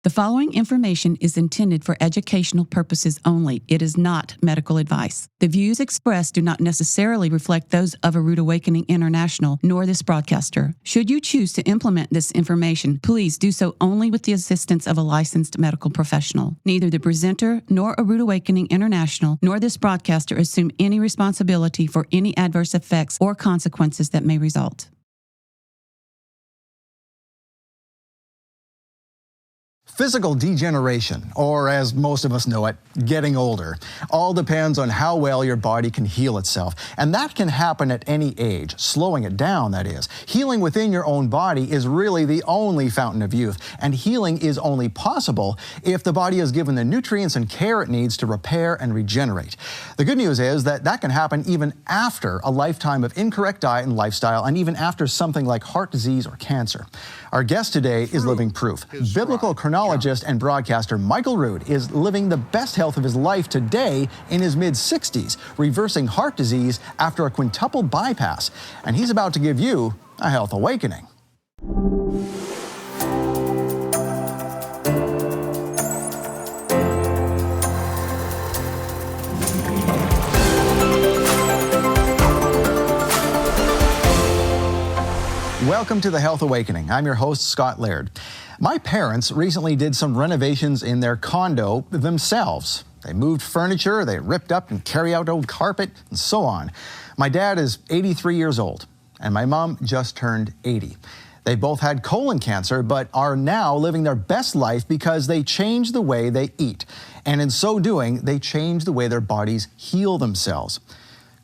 The following information is intended for educational purposes only. It is not medical advice. The views expressed do not necessarily reflect those of A Rood Awakening International nor this broadcaster. Should you choose to implement this information, please do so only with the assistance of a licensed medical professional. Neither the presenter nor A Rood Awakening International nor this broadcaster assume any responsibility for any adverse effects or consequences that may result. Physical degeneration, or as most of us know it, getting older, all depends on how well your body can heal itself. And that can happen at any age, slowing it down, that is. Healing within your own body is really the only fountain of youth, and healing is only possible if the body is given the nutrients and care it needs to repair and regenerate. The good news is that that can happen even after a lifetime of incorrect diet and lifestyle, and even after something like heart disease or cancer. Our guest today is living proof. Biblical chronologist and broadcaster Michael Rood is living the best health of his life today in his mid-60s, reversing heart disease after a quintuple bypass. And he's about to give you a health awakening. Welcome to the Health Awakening. I'm your host, Scott Laird. My parents recently did some renovations in their condo themselves. They moved furniture, they ripped up and carried out old carpet, and so on. My dad is 83 years old, and my mom just turned 80. They both had colon cancer, but are now living their best life because they changed the way they eat. And in so doing, they changed the way their bodies heal themselves.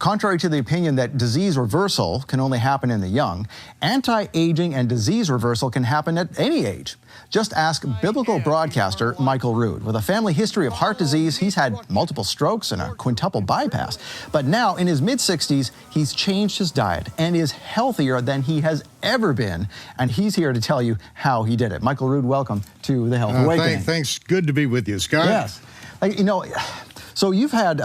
Contrary to the opinion that disease reversal can only happen in the young, anti-aging and disease reversal can happen at any age. Just ask biblical broadcaster Michael Rood. With a family history of heart disease, he's had multiple strokes and a quintuple bypass. But now, in his mid-60s, he's changed his diet and is healthier than he has ever been. And he's here to tell you how he did it. Michael Rood, welcome to the Health Awakening. Thanks. Good to be with you, Scott. Yes. So you've had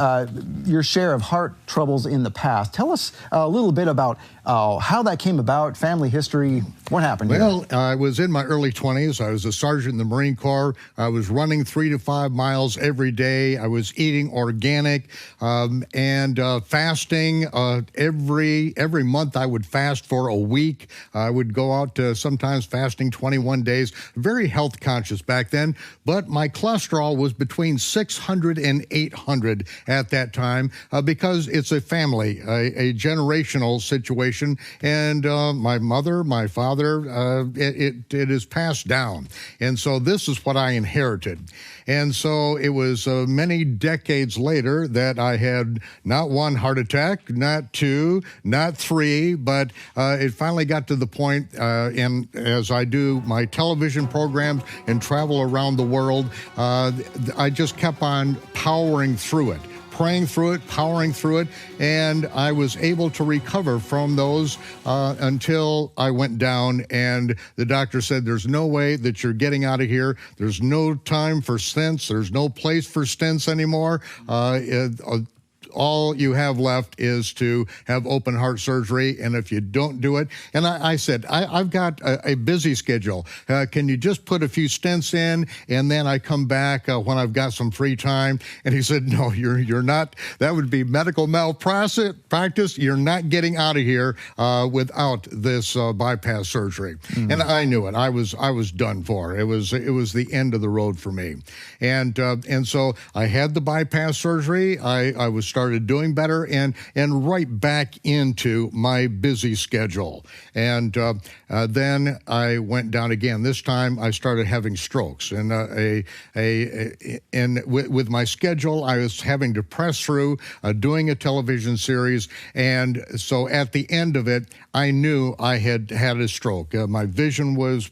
your share of heart troubles in the past. Tell us a little bit about how that came about, family history, what happened here? Well, I was in my early 20s. I was a sergeant in the Marine Corps. I was running 3 to 5 miles every day. I was eating organic and fasting. Every month I would fast for a week. I would go out to sometimes fasting 21 days. Very health conscious back then, but my cholesterol was between 600 and 800 at that time because it's a family, a generational situation. And my mother, my father, it is passed down. And so this is what I inherited. And so it was many decades later that I had not one heart attack, not two, not three, but it finally got to the point, and as I do my television programs and travel around the world, I just kept on powering through it. Praying through it, powering through it, and I was able to recover from those until I went down, and the doctor said, there's no way that you're getting out of here. There's no time for stents. There's no place for stents anymore. All you have left is to have open heart surgery, and if you don't do it, and I said, I've got a busy schedule. Can you just put a few stents in, and then I come back when I've got some free time? And he said, no, you're not. That would be medical malpractice. You're not getting out of here without this bypass surgery. Mm-hmm. And I knew it. I was done for. It was the end of the road for me. And so I had the bypass surgery. I was started doing better and right back into my busy schedule. And then I went down again. This time I started having strokes. And with my schedule, I was having to press through doing a television series. And so at the end of it, I knew I had had a stroke. My vision was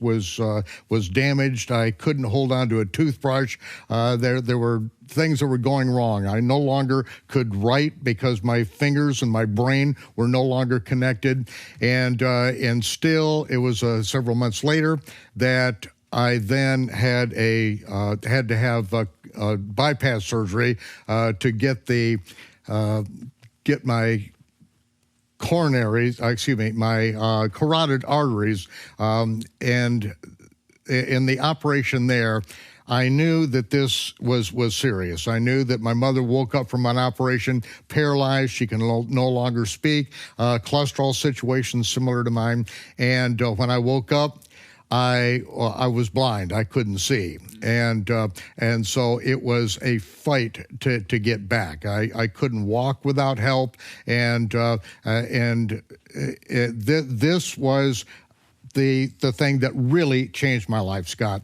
damaged. I couldn't hold on to a toothbrush. There were things that were going wrong. I no longer could write because my fingers and my brain were no longer connected. And still, it was several months later that I then had to have a bypass surgery to get my my carotid arteries, and in the operation there, I knew that this was serious. I knew that my mother woke up from an operation paralyzed. She can no longer speak. Cholesterol situation similar to mine. And when I woke up, I was blind. I couldn't see, and so it was a fight to get back. I couldn't walk without help, and this was the thing that really changed my life, Scott,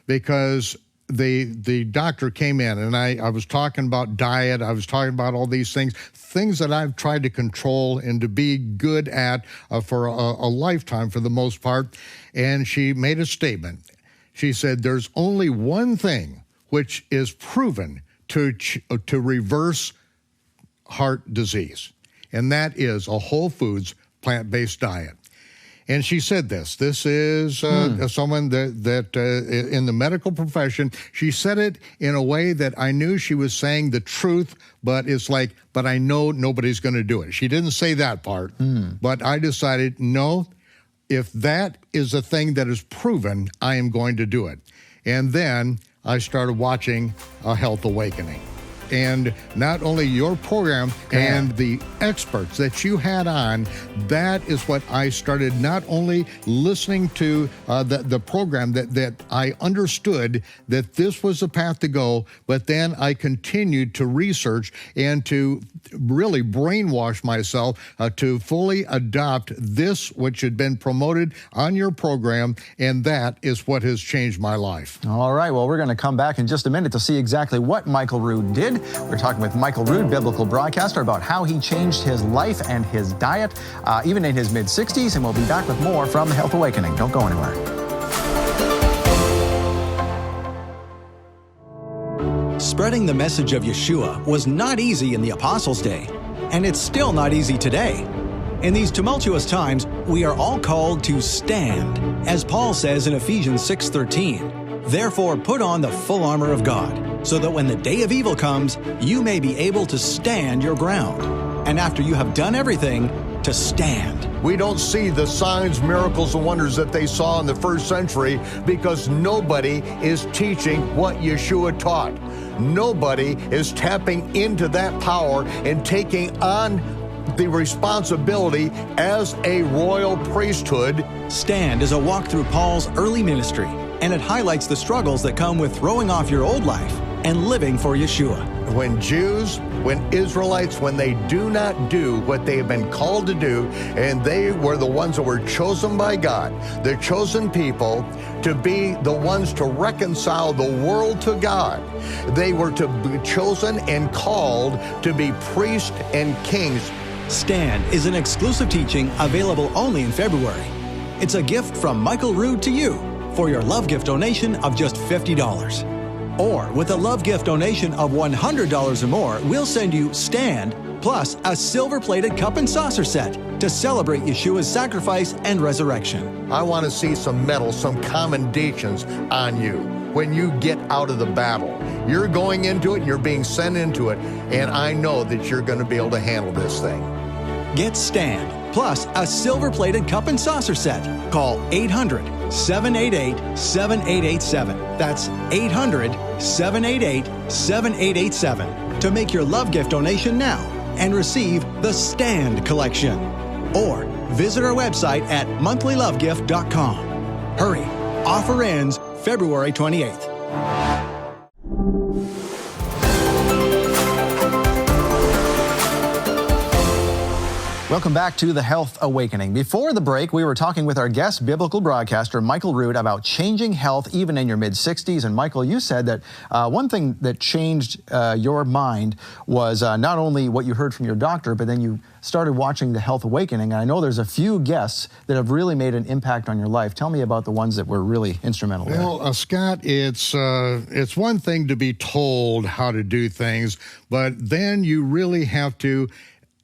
because the doctor came in, and I was talking about diet. I was talking about all these things that I've tried to control and to be good at for a lifetime for the most part. And she made a statement. She said, there's only one thing which is proven to reverse heart disease, and that is a whole foods, plant-based diet. And she said this is someone that in the medical profession, she said it in a way that I knew she was saying the truth, but it's like, but I know nobody's going to do it. She didn't say that part, but I decided, no, if that is a thing that is proven, I am going to do it. And then I started watching A Health Awakening. And not only your program and the experts that you had on, that is what I started not only listening to the program that I understood that this was the path to go, but then I continued to research and to really brainwash myself to fully adopt this, which had been promoted on your program, and that is what has changed my life. All right, well, we're going to come back in just a minute to see exactly what Michael Rood did. We're talking with Michael Rood, biblical broadcaster, about how he changed his life and his diet, even in his mid-60s, and we'll be back with more from The Health Awakening. Don't go anywhere. Spreading the message of Yeshua was not easy in the Apostles' day, and it's still not easy today. In these tumultuous times, we are all called to stand, as Paul says in Ephesians 6:13. Therefore, put on the full armor of God, so that when the day of evil comes, you may be able to stand your ground. And after you have done everything, to stand. We don't see the signs, miracles, and wonders that they saw in the first century because nobody is teaching what Yeshua taught. Nobody is tapping into that power and taking on the responsibility as a royal priesthood. Stand is a walk through Paul's early ministry, and it highlights the struggles that come with throwing off your old life and living for Yeshua. When Jews, when Israelites, when they do not do what they have been called to do, and they were the ones that were chosen by God, the chosen people, to be the ones to reconcile the world to God. They were to be chosen and called to be priests and kings. Stand is an exclusive teaching available only in February. It's a gift from Michael Rood to you for your love gift donation of just $50. Or with a love gift donation of $100 or more, we'll send you Stand plus a silver-plated cup and saucer set to celebrate Yeshua's sacrifice and resurrection. I want to see some medals, some commendations on you when you get out of the battle. You're going into it and you're being sent into it, and I know that you're going to be able to handle this thing. Get Stand plus a silver-plated cup and saucer set. Call 800-788-7887. That's 800-788-7887 to make your love gift donation now and receive the Stand collection. Or visit our website at monthlylovegift.com. Hurry, offer ends February 28th. Welcome back to The Health Awakening. Before the break, we were talking with our guest biblical broadcaster, Michael Rood, about changing health even in your mid-60s. And Michael, you said that one thing that changed your mind was not only what you heard from your doctor, but then you started watching The Health Awakening. And I know there's a few guests that have really made an impact on your life. Tell me about the ones that were really instrumental. Well, Scott, it's one thing to be told how to do things, but then you really have to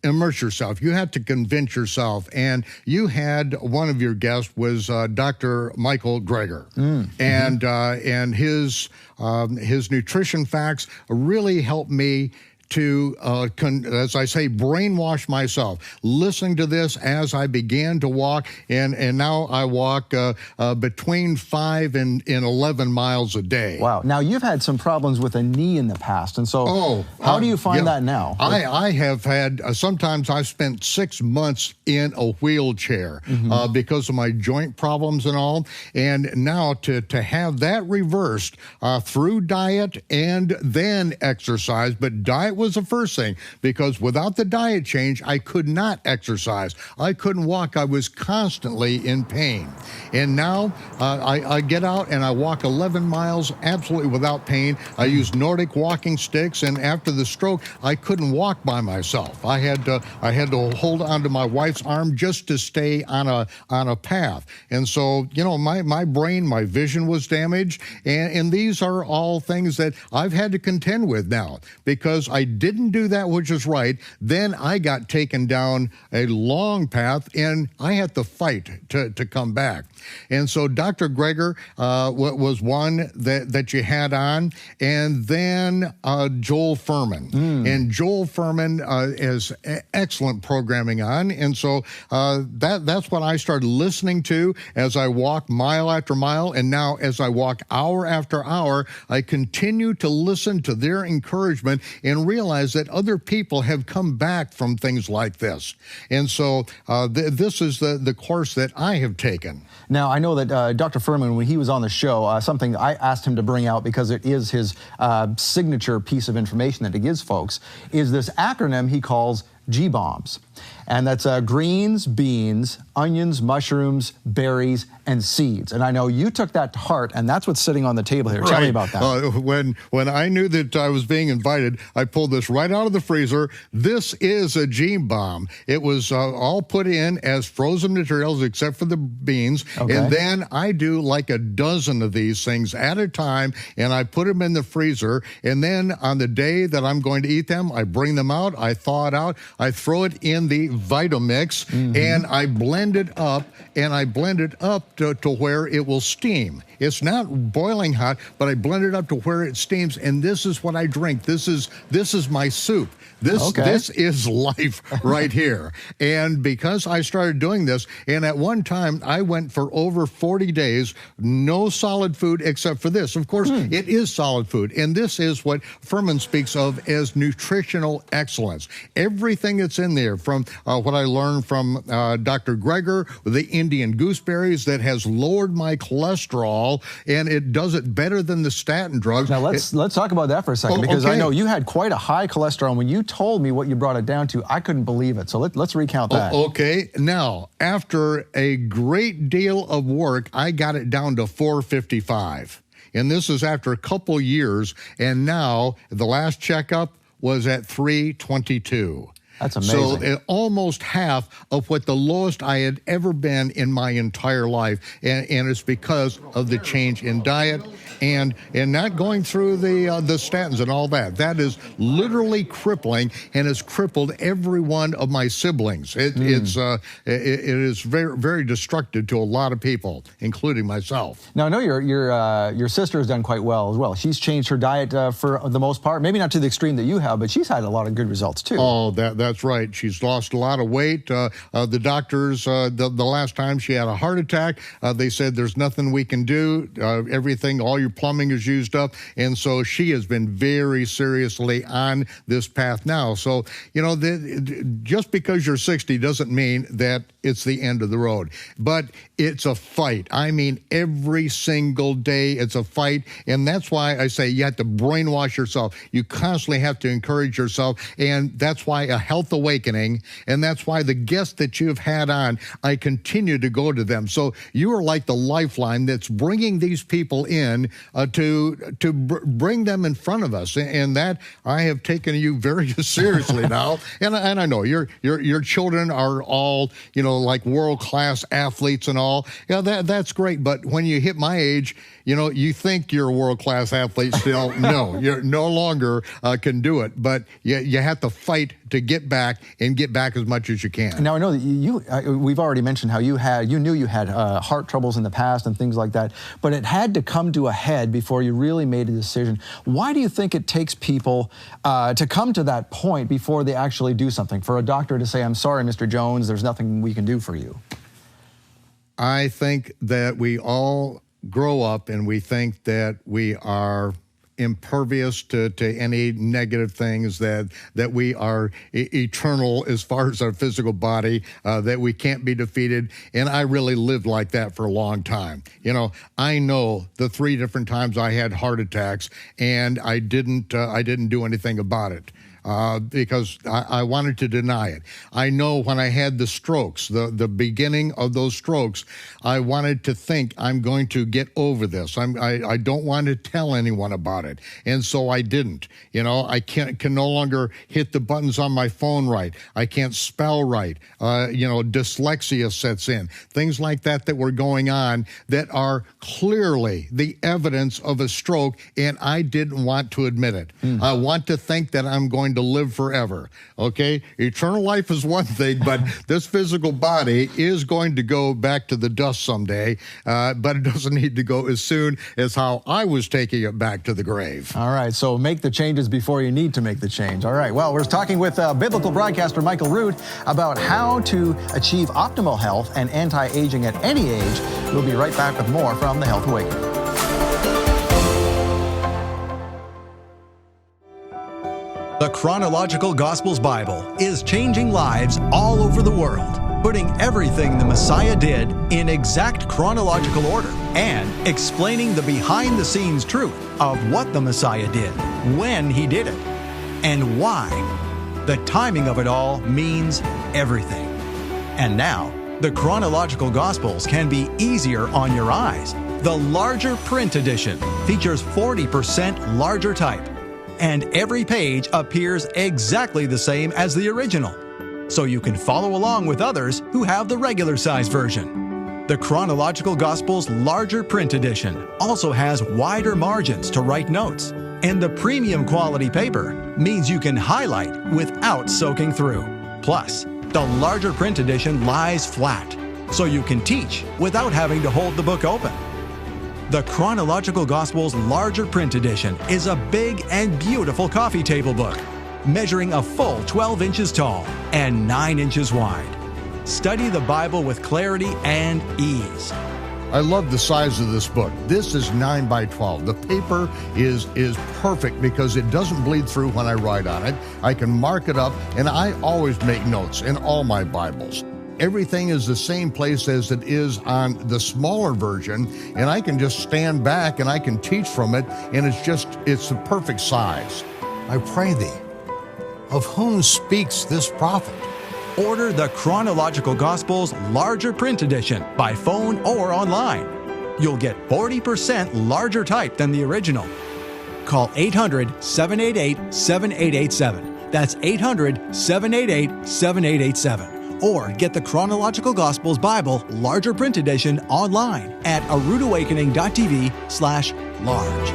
immerse yourself. You have to convince yourself. And you had one of your guests was Dr. Michael Greger, and his nutrition facts really helped me to, as I say, brainwash myself, listening to this as I began to walk, and now I walk between 5 and 11 miles a day. Wow. Now, you've had some problems with a knee in the past, and so how do you find that now? I have had, sometimes I've spent 6 months in a wheelchair because of my joint problems and all, and now to have that reversed through diet and then exercise, but diet was the first thing, because without the diet change, I could not exercise. I couldn't walk. I was constantly in pain. And now I get out and I walk 11 miles absolutely without pain. I use Nordic walking sticks, and after the stroke, I couldn't walk by myself. I had to hold onto my wife's arm just to stay on a path. And so, you know, my brain, my vision was damaged, and these are all things that I've had to contend with now, because I didn't do that which is right. Then I got taken down a long path, and I had to fight to come back. And so Dr. Greger was one that you had on, and then Joel Furman. And Joel Furman has excellent programming on, and so that's what I started listening to as I walk mile after mile, and now as I walk hour after hour, I continue to listen to their encouragement and realize that other people have come back from things like this. And so this is the course that I have taken. Now, I know that Dr. Furman, when he was on the show, something I asked him to bring out, because it is his signature piece of information that he gives folks, is this acronym he calls G-BOMBs. And that's greens, beans, onions, mushrooms, berries, and seeds. And I know you took that to heart, and that's what's sitting on the table here. Right. Tell me about that. When I knew that I was being invited, I pulled this right out of the freezer. This is a G-BOMB. It was all put in as frozen materials except for the beans. Okay. And then I do like a dozen of these things at a time, and I put them in the freezer. And then on the day that I'm going to eat them, I bring them out, I thaw it out, I throw it in the Vitamix, and I blend it up, to where it will steam. It's not boiling hot, but I blend it up to where it steams, and this is what I drink. This is my soup. This is life right here. And because I started doing this, and at one time I went for over 40 days, no solid food except for this. Of course, it is solid food, and this is what Furman speaks of as nutritional excellence. Everything that's in there, from what I learned from Dr. Greger, the Indian gooseberries, that has lowered my cholesterol, and it does it better than the statin drugs. Now let's talk about that for a second, because I know you had quite a high cholesterol. When you told me what you brought it down to, I couldn't believe it. So let's recount that. Okay. Now, after a great deal of work, I got it down to 455. And this is after a couple years, and now the last checkup was at 322. That's amazing. So almost half of what the lowest I had ever been in my entire life. And it's because of the change in diet and not going through the statins and all that. That is literally crippling, and has crippled every one of my siblings. It is very, very destructive to a lot of people, including myself. Now, I know your sister has done quite well as well. She's changed her diet for the most part, maybe not to the extreme that you have, but she's had a lot of good results too. Oh, that's right. She's lost a lot of weight. The doctors, the last time she had a heart attack, they said there's nothing we can do. Everything, all your plumbing is used up. And so she has been very seriously on this path now. So, you know, just because you're 60 doesn't mean that it's the end of the road. But it's a fight. I mean, every single day it's a fight. And that's why I say you have to brainwash yourself. You constantly have to encourage yourself. And that's why a health awakening, and that's why the guests that you've had on, I continue to go to them. So you are like the lifeline that's bringing these people in to bring them in front of us. And that I have taken you very seriously now. And I know your children are all, you know, like world-class athletes and all. Yeah, that's great. But when you hit my age, you know, you think you're a world-class athlete still. No, you're no longer can do it. But you have to fight to get back and get back as much as you can. Now, I know that we've already mentioned how you knew you had heart troubles in the past and things like that, but it had to come to a head before you really made a decision. Why do you think it takes people to come to that point before they actually do something? For a doctor to say, I'm sorry, Mr. Jones, there's nothing we can do for you. I think that we all grow up and we think that we are impervious to any negative things, that we are eternal as far as our physical body, that we can't be defeated. And I really lived like that for a long time. You know, I know the 3 different times I had heart attacks, and I didn't do anything about it. Because I wanted to deny it. I know when I had the strokes, the beginning of those strokes, I wanted to think I'm going to get over this. I don't want to tell anyone about it. And so I didn't. You know, I can no longer hit the buttons on my phone right. I can't spell right. Dyslexia sets in. Things like that were going on that are clearly the evidence of a stroke, and I didn't want to admit it. I want to think that I'm going to live forever, okay? Eternal life is one thing, but this physical body is going to go back to the dust someday, but it doesn't need to go as soon as how I was taking it back to the grave. All right, so make the changes before you need to make the change. All right, well, we're talking with biblical broadcaster Michael Rood about how to achieve optimal health and anti-aging at any age. We'll be right back with more from The Health Awakening. The Chronological Gospels Bible is changing lives all over the world, putting everything the Messiah did in exact chronological order and explaining the behind-the-scenes truth of what the Messiah did, when he did it, and why. The timing of it all means everything. And now, the Chronological Gospels can be easier on your eyes. The larger print edition features 40% larger type, and every page appears exactly the same as the original, so you can follow along with others who have the regular size version. The Chronological Gospels larger print edition also has wider margins to write notes, and the premium quality paper means you can highlight without soaking through. Plus, the larger print edition lies flat, so you can teach without having to hold the book open. The Chronological Gospels larger print edition is a big and beautiful coffee table book, measuring a full 12 inches tall and 9 inches wide. Study the Bible with clarity and ease. I love the size of this book. This is 9 by 12. The paper is perfect because it doesn't bleed through when I write on it. I can mark it up, and I always make notes in all my Bibles. Everything is the same place as it is on the smaller version, and I can just stand back and I can teach from it, and it's the perfect size. I pray thee, of whom speaks this prophet? Order the Chronological Gospels larger print edition by phone or online. You'll get 40% larger type than the original. Call 800-788-7887. That's 800-788-7887. Or get the Chronological Gospels Bible larger print edition online at aroodawakening.tv/large.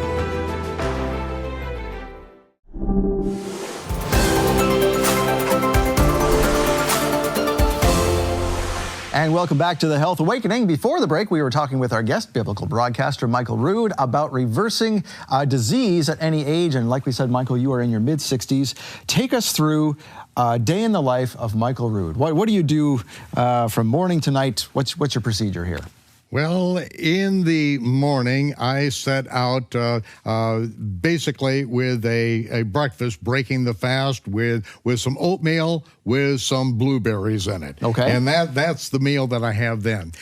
And welcome back to The Health Awakening. Before the break, we were talking with our guest, biblical broadcaster Michael Rood, about reversing disease at any age. And like we said, Michael, you are in your mid-60s. Take us through a day in the life of Michael Rood. What do you do from morning to night? What's your procedure here? Well, in the morning, I set out basically with a breakfast, breaking the fast with some oatmeal with some blueberries in it. Okay. And that's the meal that I have then.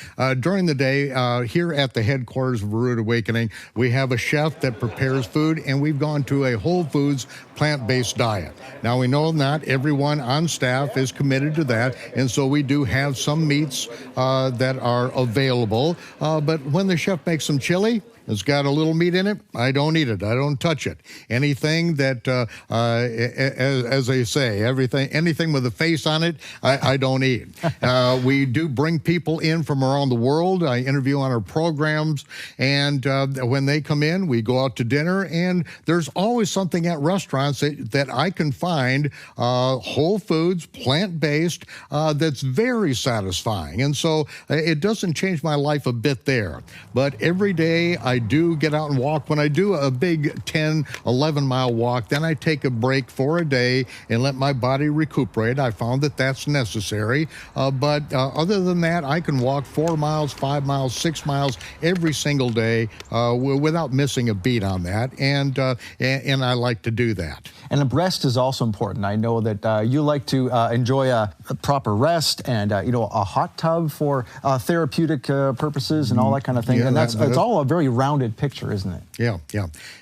During the day, here at the headquarters of Rood Awakening, we have a chef that prepares food, and we've gone to a whole foods, plant-based diet. Now, we know not everyone on staff is committed to that, and so we do have some meats that are available. But when the chef makes some chili, it's got a little meat in it, I don't eat it. I don't touch it. Anything that, as they say, anything with a face on it, I don't eat. We do bring people in from around the world. I interview on our programs, and when they come in, we go out to dinner, and there's always something at restaurants that I can find, whole foods, plant-based, that's very satisfying. And so it doesn't change my life a bit there. But every day I do get out and walk. When I do a big 10, 11-mile walk, then I take a break for a day and let my body recuperate. I found that that's necessary. But other than that, I can walk 4 miles, 5 miles, 6 miles every single day without missing a beat on that. And I like to do that. And a rest is also important. I know that you like to enjoy a proper rest and a hot tub for therapeutic purposes and all that kind of thing. Yeah, and it's all a very rounded picture, isn't it? Yeah.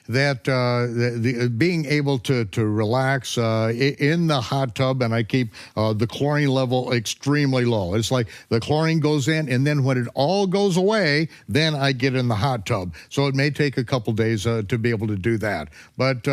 That the being able to relax in the hot tub, and I keep the chlorine level extremely low. It's like the chlorine goes in, and then when it all goes away, then I get in the hot tub. So it may take a couple days to be able to do that. But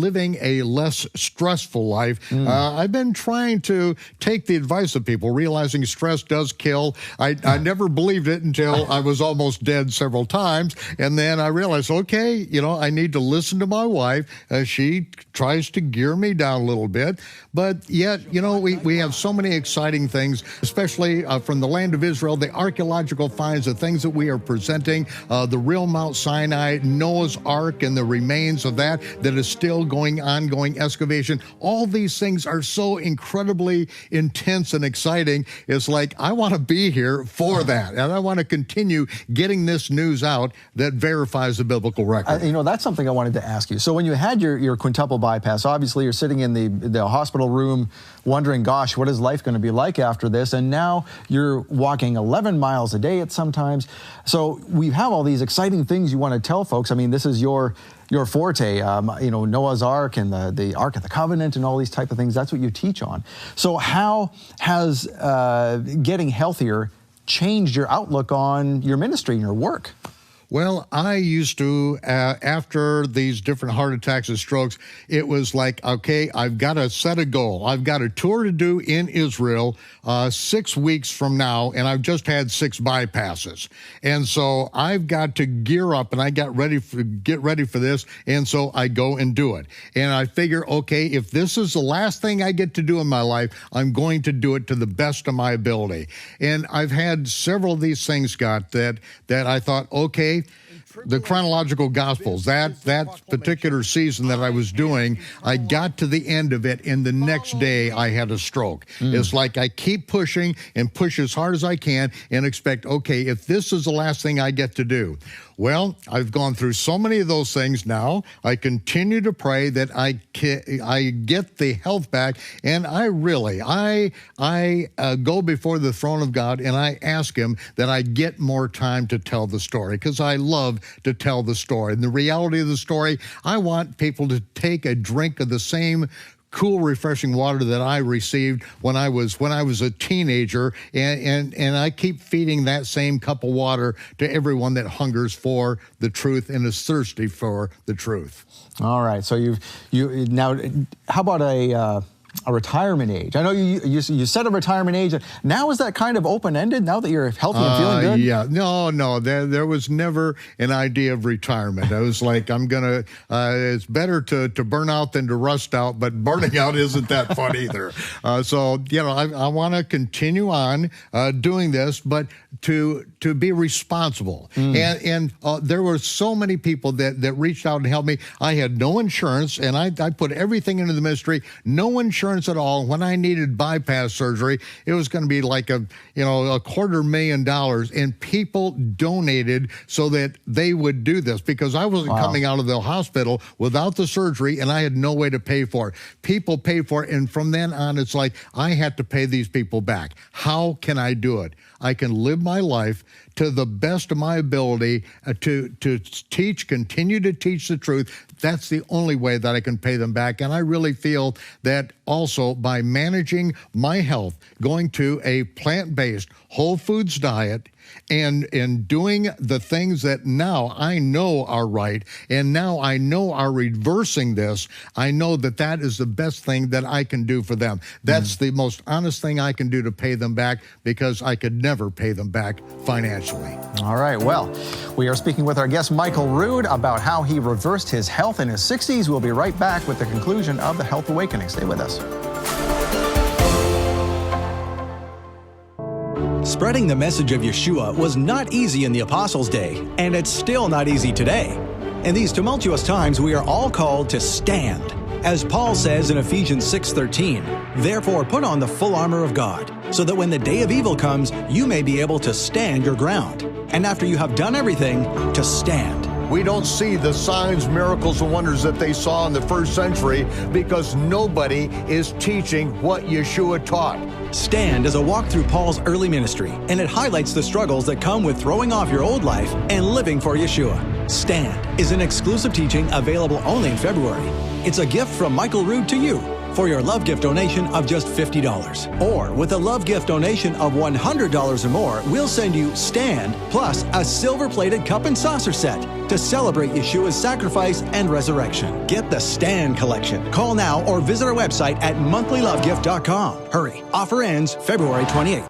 living a less stressful life, I've been trying to take the advice of people, realizing stress does kill. I never believed it until I was almost dead several times, and then I realized, okay, I need to listen to my wife. She tries to gear me down a little bit, but yet, we have so many exciting things, especially from the land of Israel, the archaeological finds, the things that we are presenting, the real Mount Sinai, Noah's Ark and the remains of that is still ongoing excavation. All these things are so incredibly intense and exciting. It's like, I want to be here for that, and I want to continue getting this news out that verifies the biblical record. That's something I wanted to ask you. So when you had your quintuple bypass, obviously you're sitting in the hospital room wondering, gosh, what is life going to be like after this? And now you're walking 11 miles a day at sometimes. So we have all these exciting things you want to tell folks. I mean, this is your forte, Noah's Ark and the Ark of the Covenant and all these type of things. That's what you teach on. So how has getting healthier changed your outlook on your ministry and your work? Well, I used to, after these different heart attacks and strokes, it was like, okay, I've got to set a goal. I've got a tour to do in Israel 6 weeks from now, and I've just had 6 bypasses. And so I've got to gear up, and I get ready for this, and so I go and do it. And I figure, okay, if this is the last thing I get to do in my life, I'm going to do it to the best of my ability. And I've had several of these things, Scott, that I thought, okay, the chronological gospels, that particular season that I was doing, I got to the end of it, and the next day I had a stroke. It's like I keep pushing and push as hard as I can and expect, okay, if this is the last thing I get to do. Well, I've gone through so many of those things now. I continue to pray that I get the health back, and I go before the throne of God, and I ask him that I get more time to tell the story, because I love to tell the story. And the reality of the story, I want people to take a drink of the same cool, refreshing water that I received when I was a teenager, and I keep feeding that same cup of water to everyone that hungers for the truth and is thirsty for the truth. All right, so you now, how about a retirement age? I know you set a retirement age. Now is that kind of open-ended now that you're healthy and feeling good? Yeah, no, there was never an idea of retirement. I was like, it's better to burn out than to rust out, but burning out isn't that fun either. So, I want to continue on doing this, but to be responsible. And there were so many people that reached out and helped me. I had no insurance, and I put everything into the ministry, no insurance at all. When I needed bypass surgery, it was going to be like $250,000, and people donated so that they would do this, because I wasn't coming out of the hospital without the surgery, and I had no way to pay for it. People paid for it, and from then on, it's like I had to pay these people back. How can I do it? I can live my life to the best of my ability to continue to teach the truth. That's the only way that I can pay them back. And I really feel that also by managing my health, going to a plant-based whole foods diet, and in doing the things that now I know are right, and now I know are reversing this, I know that that is the best thing that I can do for them. That's the most honest thing I can do to pay them back, because I could never pay them back financially. All right, well, we are speaking with our guest, Michael Rood, about how he reversed his health in his 60s. We'll be right back with the conclusion of the Health Awakening. Stay with us. Spreading the message of Yeshua was not easy in the Apostles' day, and it's still not easy today. In these tumultuous times, we are all called to stand. As Paul says in Ephesians 6:13, "Therefore put on the full armor of God, so that when the day of evil comes, you may be able to stand your ground. And after you have done everything, to stand." We don't see the signs, miracles, and wonders that they saw in the first century because nobody is teaching what Yeshua taught. Stand is a walk through Paul's early ministry, and it highlights the struggles that come with throwing off your old life and living for Yeshua. Stand is an exclusive teaching available only in February. It's a gift from Michael Rood to you for your love gift donation of just $50. Or with a love gift donation of $100 or more, we'll send you Stand plus a silver-plated cup and saucer set to celebrate Yeshua's sacrifice and resurrection. Get the Stand collection. Call now or visit our website at monthlylovegift.com. Hurry, offer ends February 28th.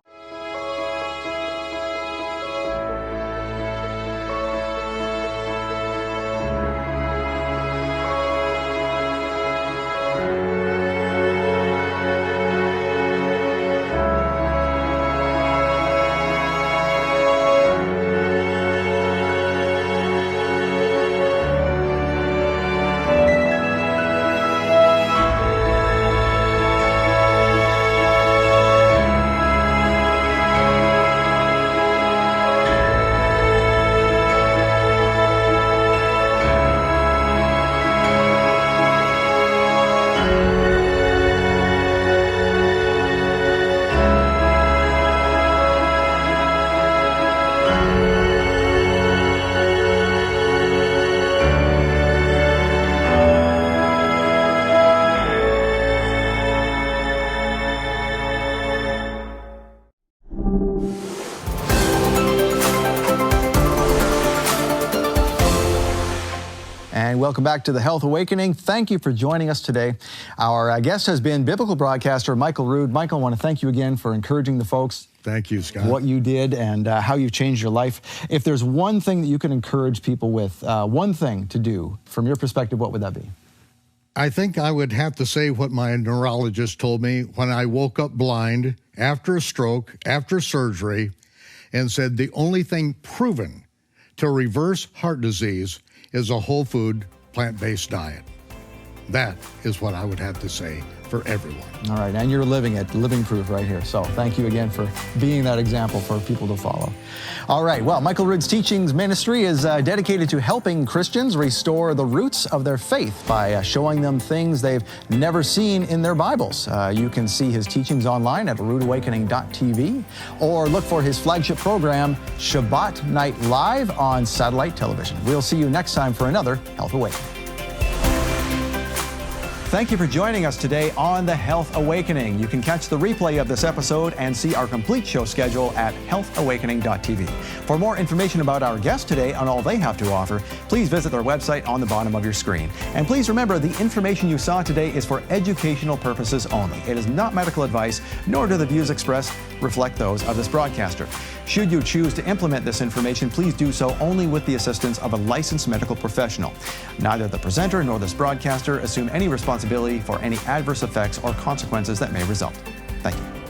Welcome back to the Health Awakening. Thank you for joining us today. Our guest has been biblical broadcaster Michael Rood. Michael, I want to thank you again for encouraging the folks. Thank you, Scott. What you did and how you've changed your life. If there's one thing that you can encourage people with, one thing to do, from your perspective, what would that be? I think I would have to say what my neurologist told me when I woke up blind after a stroke, after surgery, and said the only thing proven to reverse heart disease is a whole food, plant-based diet. That is what I would have to say for everyone. All right, and you're living it, living proof right here. So thank you again for being that example for people to follow. All right, well, Michael Rood's teachings ministry is dedicated to helping Christians restore the roots of their faith by showing them things they've never seen in their Bibles. You can see his teachings online at roodawakening.tv or look for his flagship program, Shabbat Night Live, on satellite television. We'll see you next time for another Health Awakening. Thank you for joining us today on the Health Awakening. You can catch the replay of this episode and see our complete show schedule at healthawakening.tv. For more information about our guests today and all they have to offer, please visit their website on the bottom of your screen. And please remember, the information you saw today is for educational purposes only. It is not medical advice, nor do the views expressed reflect those of this broadcaster. Should you choose to implement this information, please do so only with the assistance of a licensed medical professional. Neither the presenter nor this broadcaster assume any responsibility for any adverse effects or consequences that may result. Thank you.